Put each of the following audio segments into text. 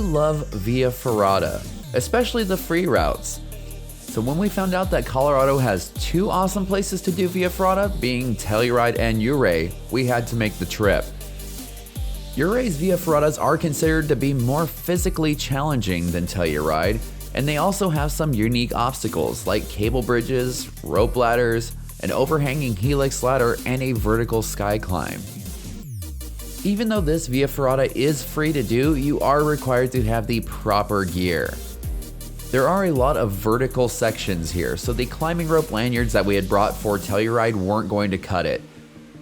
love Via Ferrata, especially the free routes. So when we found out that Colorado has two awesome places to do Via Ferrata, being Telluride and Ouray, we had to make the trip. Ouray's Via Ferratas are considered to be more physically challenging than Telluride, and they also have some unique obstacles like cable bridges, rope ladders, an overhanging Helix Ladder, and a vertical sky climb. Even though this Via Ferrata is free to do, you are required to have the proper gear. There are a lot of vertical sections here, so the climbing rope lanyards that we had brought for Telluride weren't going to cut it.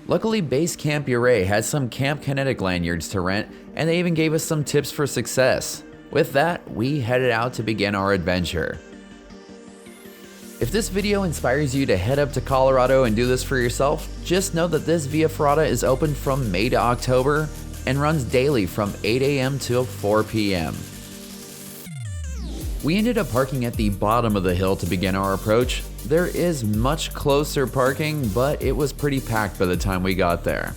Luckily, Base Camp Ouray had some Camp Kinetic lanyards to rent, and they even gave us some tips for success. With that, we headed out to begin our adventure. If this video inspires you to head up to Colorado and do this for yourself, just know that this Via Ferrata is open from May to October and runs daily from 8 a.m. till 4 p.m. We ended up parking at the bottom of the hill to begin our approach. There is much closer parking, but it was pretty packed by the time we got there.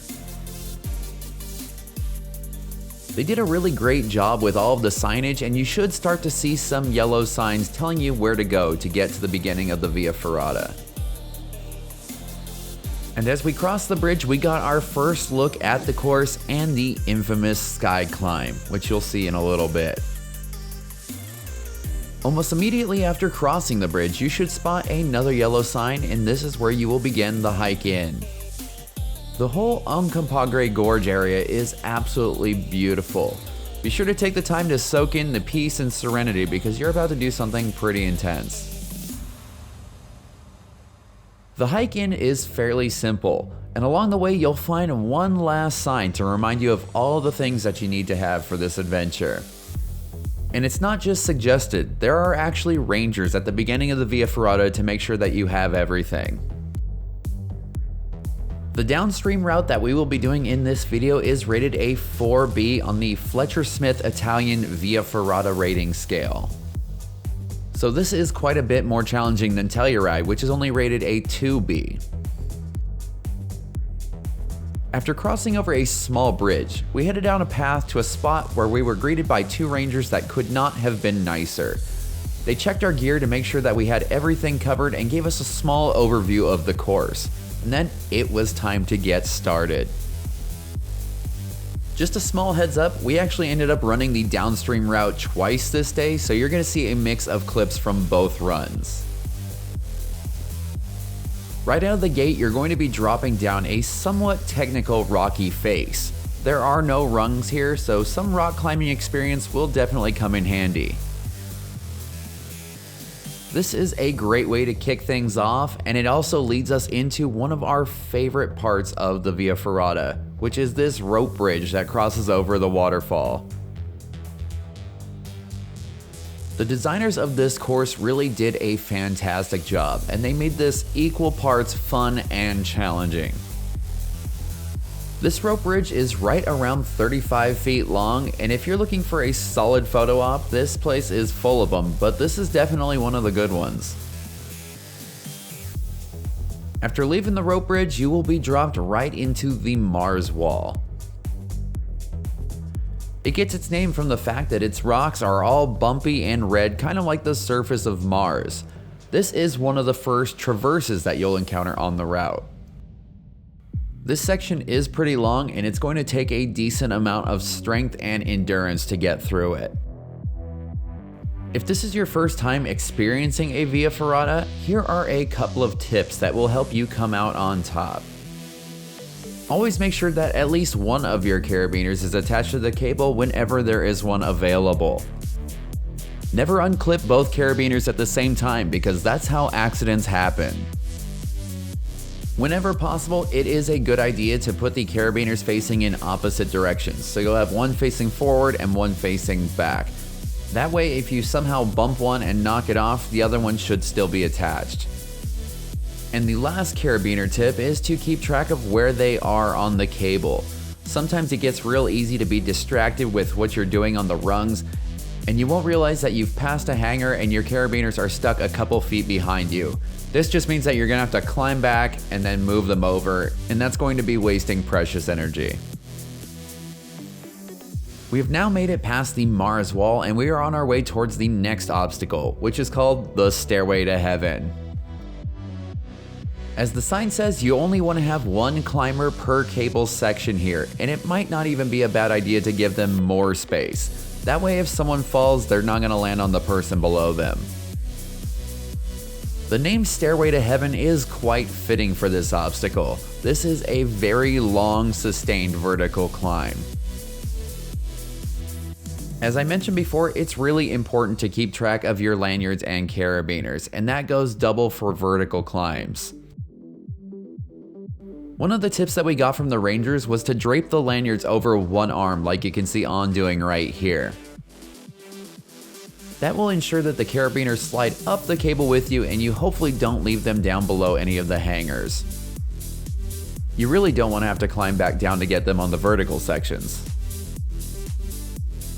They did a really great job with all of the signage, and you should start to see some yellow signs telling you where to go to get to the beginning of the Via Ferrata. And as we crossed the bridge, we got our first look at the course and the infamous sky climb, which you'll see in a little bit. Almost immediately after crossing the bridge, you should spot another yellow sign, and this is where you will begin the hike in. The whole 𝐊𝐿𝐿𝐿𝐿𝐿𝐿 Gorge area is absolutely beautiful. Be sure to take the time to soak in the peace and serenity because you're about to do something pretty intense. The hike in is fairly simple, and along the way you'll find one last sign to remind you of all the things that you need to have for this adventure. And it's not just suggested, there are actually rangers at the beginning of the Via Ferrata to make sure that you have everything. The downstream route that we will be doing in this video is rated a 4B on the Fletcher-Smith Italian Via Ferrata rating scale. So this is quite a bit more challenging than Telluride, which is only rated a 2B. After crossing over a small bridge, we headed down a path to a spot where we were greeted by two rangers that could not have been nicer. They checked our gear to make sure that we had everything covered and gave us a small overview of the course. And then it was time to get started. Just a small heads up, we actually ended up running the downstream route twice this day, so you're going to see a mix of clips from both runs. Right out of the gate, you're going to be dropping down a somewhat technical rocky face. There are no rungs here, so some rock climbing experience will definitely come in handy. This is a great way to kick things off, and it also leads us into one of our favorite parts of the Via Ferrata, which is this rope bridge that crosses over the waterfall. The designers of this course really did a fantastic job, and they made this equal parts fun and challenging. This rope bridge is right around 35 feet long, and if you're looking for a solid photo op, this place is full of them, but this is definitely one of the good ones. After leaving the rope bridge, you will be dropped right into the Mars wall. It gets its name from the fact that its rocks are all bumpy and red, kind of like the surface of Mars. This is one of the first traverses that you'll encounter on the route. This section is pretty long, and it's going to take a decent amount of strength and endurance to get through it. If this is your first time experiencing a Via Ferrata, here are a couple of tips that will help you come out on top. Always make sure that at least one of your carabiners is attached to the cable whenever there is one available. Never unclip both carabiners at the same time because that's how accidents happen. Whenever possible, it is a good idea to put the carabiners facing in opposite directions, so you'll have one facing forward and one facing back. That way, if you somehow bump one and knock it off, the other one should still be attached. And the last carabiner tip is to keep track of where they are on the cable. Sometimes it gets real easy to be distracted with what you're doing on the rungs, and you won't realize that you've passed a hanger and your carabiners are stuck a couple feet behind you. This just means that you're gonna have to climb back and then move them over, and that's going to be wasting precious energy. We have now made it past the Mars wall and we are on our way towards the next obstacle, which is called the Stairway to Heaven. As the sign says, you only want to have one climber per cable section here, and it might not even be a bad idea to give them more space. That way if someone falls, they're not going to land on the person below them. The name Stairway to Heaven is quite fitting for this obstacle. This is a very long, sustained vertical climb. As I mentioned before, it's really important to keep track of your lanyards and carabiners, and that goes double for vertical climbs. One of the tips that we got from the rangers was to drape the lanyards over one arm like you can see On doing right here. That will ensure that the carabiners slide up the cable with you and you hopefully don't leave them down below any of the hangers. You really don't want to have to climb back down to get them on the vertical sections.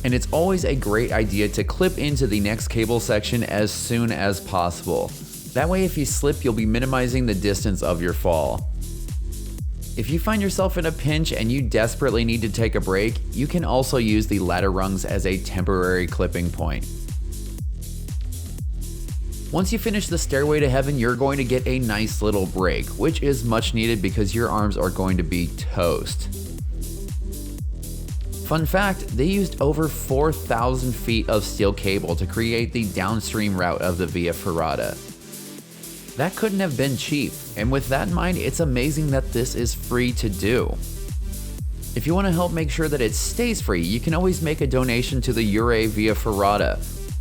And it's always a great idea to clip into the next cable section as soon as possible. That way if you slip, you'll be minimizing the distance of your fall. If you find yourself in a pinch and you desperately need to take a break, you can also use the ladder rungs as a temporary clipping point. Once you finish the Stairway to Heaven, you're going to get a nice little break, which is much needed because your arms are going to be toast. Fun fact, they used over 4,000 feet of steel cable to create the downstream route of the Via Ferrata. That couldn't have been cheap, and with that in mind, it's amazing that this is free to do. If you want to help make sure that it stays free, you can always make a donation to the Ouray Via Ferrata.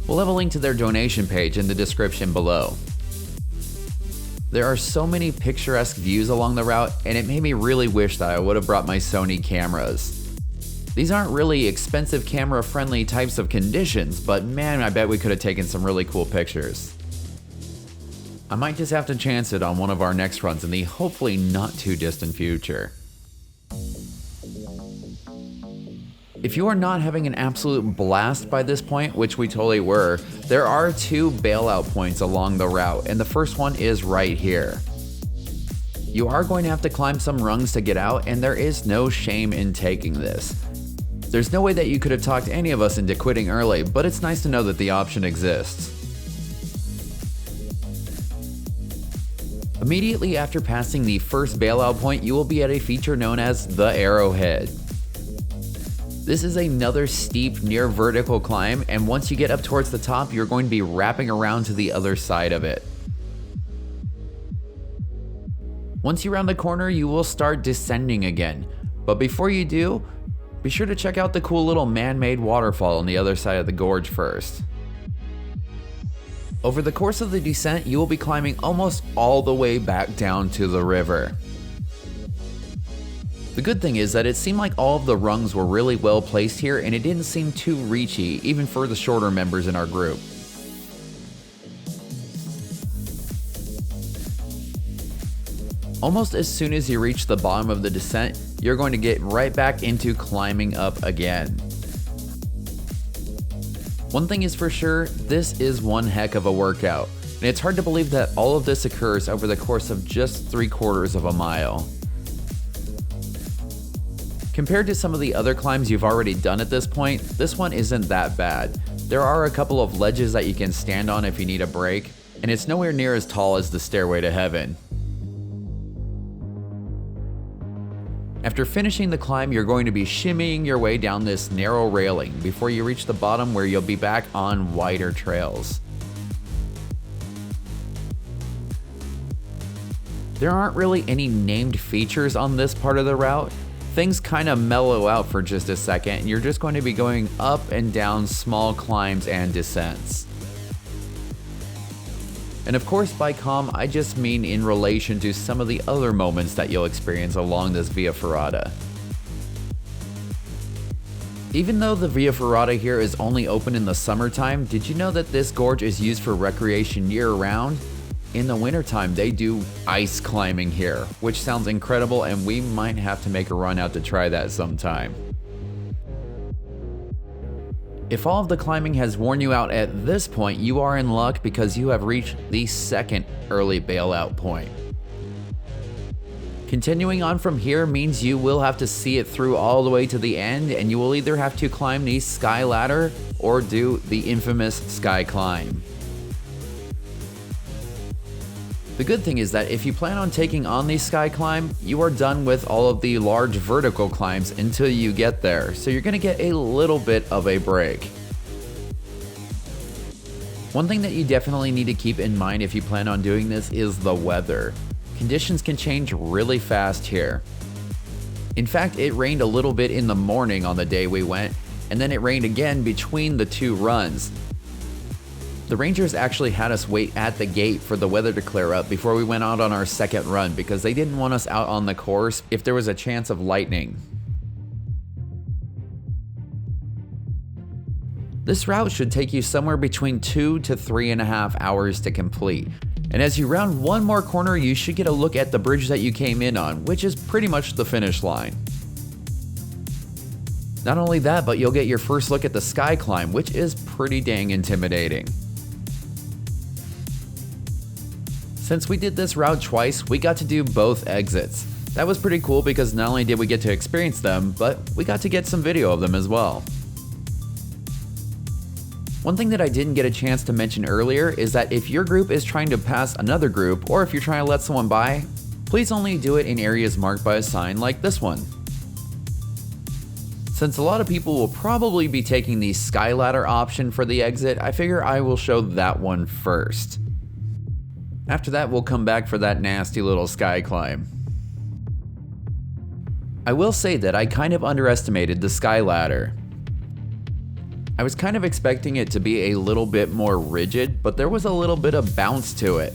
We'll have a link to their donation page in the description below. There are so many picturesque views along the route, and it made me really wish that I would have brought my Sony cameras. These aren't really expensive camera-friendly types of conditions, but man, I bet we could have taken some really cool pictures. I might just have to chance it on one of our next runs in the hopefully not too distant future. If you are not having an absolute blast by this point, which we totally were, there are two bailout points along the route, and the first one is right here. You are going to have to climb some rungs to get out, and there is no shame in taking this. There's no way that you could have talked any of us into quitting early, but it's nice to know that the option exists. Immediately after passing the first bailout point, you will be at a feature known as the Arrowhead. This is another steep, near vertical climb, and once you get up towards the top, you're going to be wrapping around to the other side of it. Once you round the corner, you will start descending again, but before you do, be sure to check out the cool little man-made waterfall on the other side of the gorge first. Over the course of the descent, you will be climbing almost all the way back down to the river. The good thing is that it seemed like all of the rungs were really well placed here, and it didn't seem too reachy, even for the shorter members in our group. Almost as soon as you reach the bottom of the descent, you're going to get right back into climbing up again. One thing is for sure, this is one heck of a workout, and it's hard to believe that all of this occurs over the course of just 3/4 of a mile. Compared to some of the other climbs you've already done at this point, this one isn't that bad. There are a couple of ledges that you can stand on if you need a break, and it's nowhere near as tall as the Stairway to Heaven. After finishing the climb, you're going to be shimmying your way down this narrow railing before you reach the bottom, where you'll be back on wider trails. There aren't really any named features on this part of the route. Things kind of mellow out for just a second, and you're just going to be going up and down small climbs and descents. And of course, by calm, I just mean in relation to some of the other moments that you'll experience along this Via Ferrata. Even though the Via Ferrata here is only open in the summertime, did you know that this gorge is used for recreation year-round? In the wintertime, they do ice climbing here, which sounds incredible, and we might have to make a run out to try that sometime. If all of the climbing has worn you out at this point, you are in luck because you have reached the second early bailout point. Continuing on from here means you will have to see it through all the way to the end, and you will either have to climb the sky ladder or do the infamous sky climb. The good thing is that if you plan on taking on the sky climb, you are done with all of the large vertical climbs until you get there, so you're going to get a little bit of a break. One thing that you definitely need to keep in mind if you plan on doing this is the weather. Conditions can change really fast here. In fact, it rained a little bit in the morning on the day we went, and then it rained again between the two runs. The rangers actually had us wait at the gate for the weather to clear up before we went out on our second run because they didn't want us out on the course if there was a chance of lightning. This route should take you somewhere between 2 to 3.5 hours to complete. And as you round one more corner, you should get a look at the bridge that you came in on, which is pretty much the finish line. Not only that, but you'll get your first look at the sky climb, which is pretty dang intimidating. Since we did this route twice, we got to do both exits. That was pretty cool because not only did we get to experience them, but we got to get some video of them as well. One thing that I didn't get a chance to mention earlier is that if your group is trying to pass another group, or if you're trying to let someone by, please only do it in areas marked by a sign like this one. Since a lot of people will probably be taking the sky ladder option for the exit, I figure I will show that one first. After that, we'll come back for that nasty little sky climb. I will say that I kind of underestimated the sky ladder. I was kind of expecting it to be a little bit more rigid, but there was a little bit of bounce to it.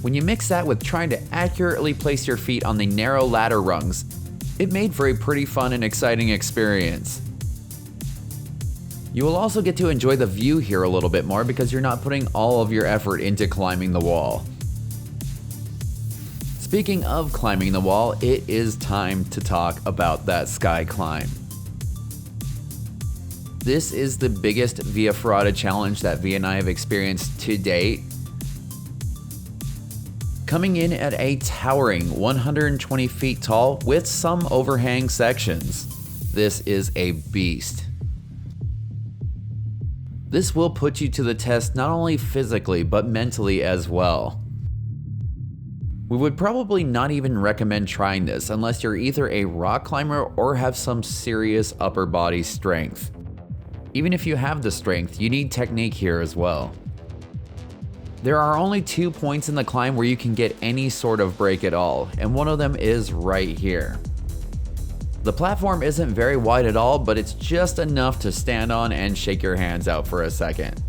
When you mix that with trying to accurately place your feet on the narrow ladder rungs, it made for a pretty fun and exciting experience. You will also get to enjoy the view here a little bit more because you're not putting all of your effort into climbing the wall. Speaking of climbing the wall, it is time to talk about that sky climb. This is the biggest Via Ferrata challenge that V and I have experienced to date. Coming in at a towering 120 feet tall with some overhang sections. This is a beast. This will put you to the test not only physically but mentally as well. We would probably not even recommend trying this unless you're either a rock climber or have some serious upper body strength. Even if you have the strength, you need technique here as well. There are only 2 points in the climb where you can get any sort of break at all, and one of them is right here. The platform isn't very wide at all, but it's just enough to stand on and shake your hands out for a second.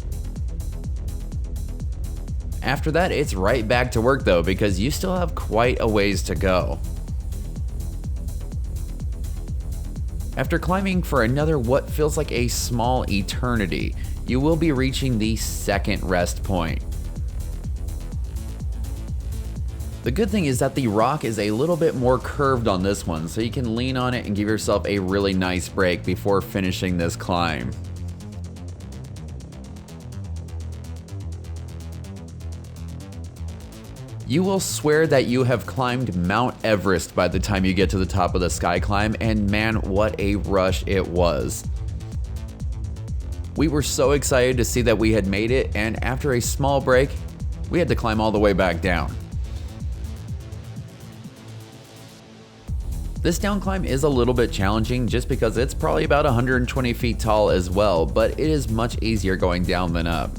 After that, it's right back to work though, because you still have quite a ways to go. After climbing for another what feels like a small eternity, you will be reaching the second rest point. The good thing is that the rock is a little bit more curved on this one, so you can lean on it and give yourself a really nice break before finishing this climb. You will swear that you have climbed Mount Everest by the time you get to the top of the sky climb, and man, what a rush it was. We were so excited to see that we had made it, and after a small break, we had to climb all the way back down. This down climb is a little bit challenging just because it's probably about 120 feet tall as well, but it is much easier going down than up.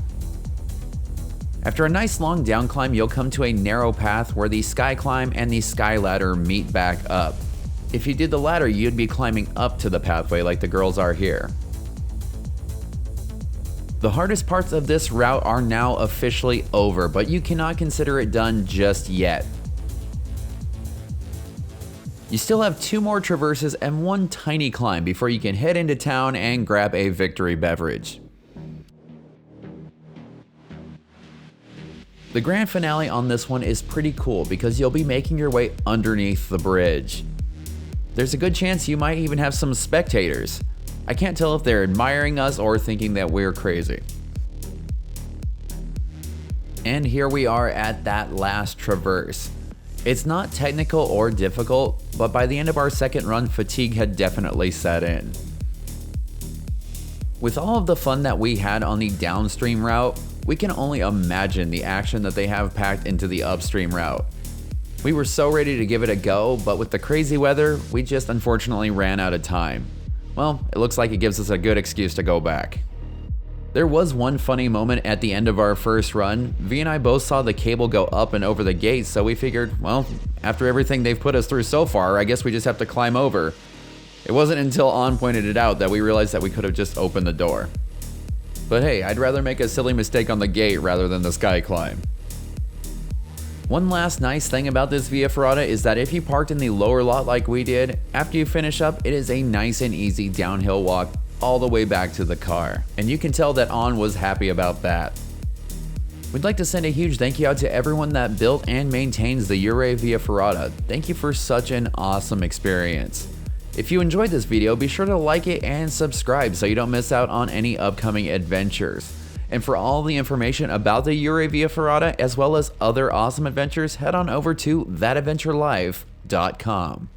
After a nice long down climb, you'll come to a narrow path where the sky climb and the sky ladder meet back up. If you did the ladder, you'd be climbing up to the pathway like the girls are here. The hardest parts of this route are now officially over, but you cannot consider it done just yet. You still have 2 more traverses and 1 tiny climb before you can head into town and grab a victory beverage. The grand finale on this one is pretty cool because you'll be making your way underneath the bridge. There's a good chance you might even have some spectators. I can't tell if they're admiring us or thinking that we're crazy. And here we are at that last traverse. It's not technical or difficult, but by the end of our second run, fatigue had definitely set in. With all of the fun that we had on the downstream route, we can only imagine the action that they have packed into the upstream route. We were so ready to give it a go, but with the crazy weather, we just unfortunately ran out of time. Well, it looks like it gives us a good excuse to go back. There was one funny moment at the end of our first run. V and I both saw the cable go up and over the gate, so we figured, well, after everything they've put us through so far, I guess we just have to climb over. It wasn't until On pointed it out that we realized that we could have just opened the door. But hey, I'd rather make a silly mistake on the gate rather than the sky climb. One last nice thing about this Via Ferrata is that if you parked in the lower lot like we did, after you finish up, it is a nice and easy downhill walk all the way back to the car. And you can tell that On was happy about that. We'd like to send a huge thank you out to everyone that built and maintains the Ouray Via Ferrata. Thank you for such an awesome experience. If you enjoyed this video, be sure to like it and subscribe so you don't miss out on any upcoming adventures. And for all the information about the Ouray Via Ferrata as well as other awesome adventures, head on over to thatadventurelife.com.